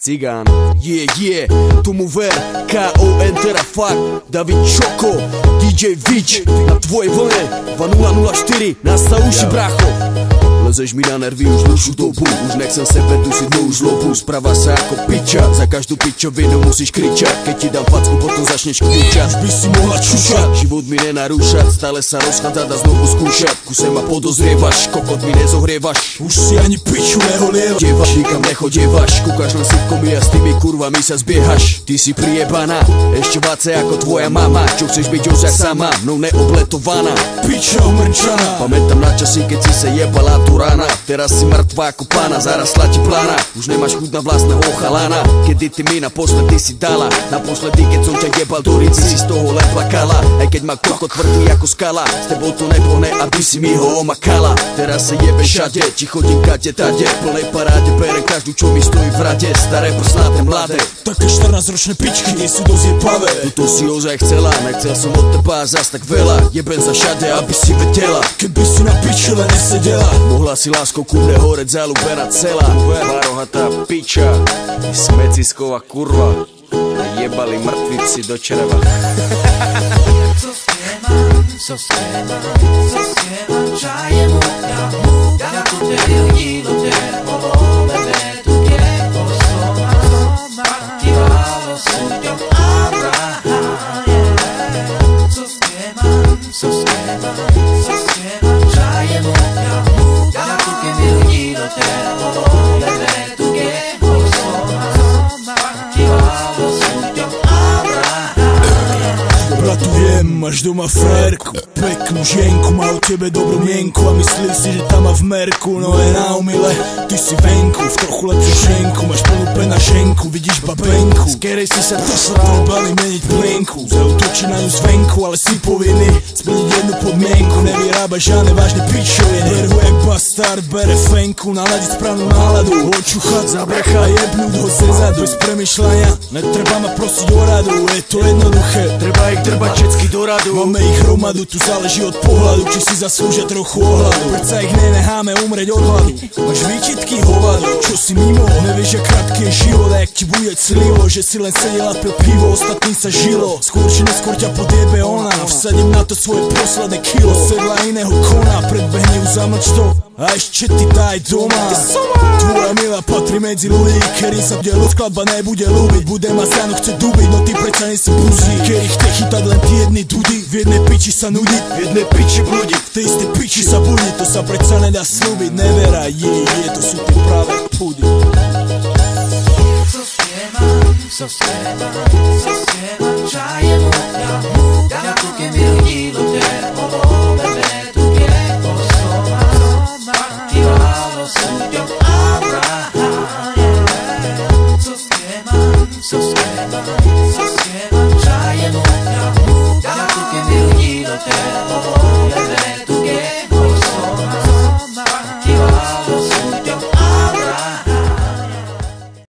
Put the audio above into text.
Cigán, tomu ver, KON teda fakt, David Čoko, DJ Vič, na tvojej vlne 2004, nás sa uši bracho. Lezeš mi na nervy už dlhšiu dobu, už nechcem sebe dusiť moju zlobu. Správa sa ako piča, za každú pičovinu musíš kričať. Keď ti dám facku, potom začneš kričať. Už by si mohla čušať, život mi nenarúšať, stále sa rozchádzať a znovu skúšať. Kuse ma podozrievaš, kokot mi nezohrievaš, už si ani piču neholievaš. Devaš, nikam nechodievaš, kúkaš len sitcomy a s tými kurvami sa zbiehaš. Ty si priebaná, ešte váce ako tvoja mama. Čo chceš byť ozaj sama, mnou neobletovaná, piča umrčaná. Pamätám na časy, keď si sa jebala tu rána. Teraz si mŕtva ako pána, zarastla ti plána. Už nemáš chuť na vlastného chalana. Kedy ty mi naposledy si dala, naposledy keď som ťa jebal do rici, si z toho len plakala. Aj keď ma kokot tvrdý ako skala, s tebou to nepohne, aby si mi ho omakala. Teraz sa jebe všade, či chodím kade tade, v plnej paráde berem každú, čo mi stojí v rade. Staré prsnáte mladé, také 14-ročné pičky nie sú dosť jebavé. Tuto si ozaj chcela, nechcel som od teba zas tak veľa. Jebem sa všade, aby si vedela, keby si na pičele nesedela. Mohla si láskou ku mne horeť zalúbená celá. Varohatá piča, smecisková kurva, jebali mŕtvi psi do čreva. Máš doma frérku, peknú žienku, má o tebe dobrú mienku a myslí si, že tam má v merku. No je na omyle, ty si venku, v trochu lepšiu šenku, máš plnú penaženku, vidíš babenku, z kerej si sa dosral, bali meniť plienku. Zautočí na ňu zvenku, ale si povinný splniť jednu podmienku. Nevyrába žiadne vážne pičoviny, berhu jak bastard, bere fenku, naladiť správnu náladu, očuchať, zabrechať a jebnúť ho zezadu. Bez premýšľania, netreba ma prosiť o radu, je to jednoduché, treba ich drbať všetky do radu. Máme ich hromadu, tu záleží od pohľadu, či si zaslúžia trochu ohľadu. Prečo ich nenecháme umrieť od hladu? Máš výčitky hovadu, čo si mimo, nevieš, jak krátky je život a jak ti bude clivo, že si len sedela pil pivo, ostatným sa žilo. Skôr či neskôr ťa podjebe ona, vsadím na to svoje posledné kilo. Sedla iného kona, predbehne ju za mlč to a ešte ty daj doma. Tvoja milá patrí medzi ľudí, ktorý sa bude skladba nebude ľúbiť. Bude ma zánu chce dubiť, no ty predsa nie si buzí, ktorý chce chytať len ty jedny dudy. V jednej piči sa nudiť, v jednej piči blúdiť, v tej istej piči sa budiť. To sa predsa nedá slúbiť, neveraj, to sú tie práve pudy. Sostiema, čaje muka, tu che mi rido te, bebe, tu che posso ti vado studio Abraham. Sostiema, čaje muka, tu che mi rido te.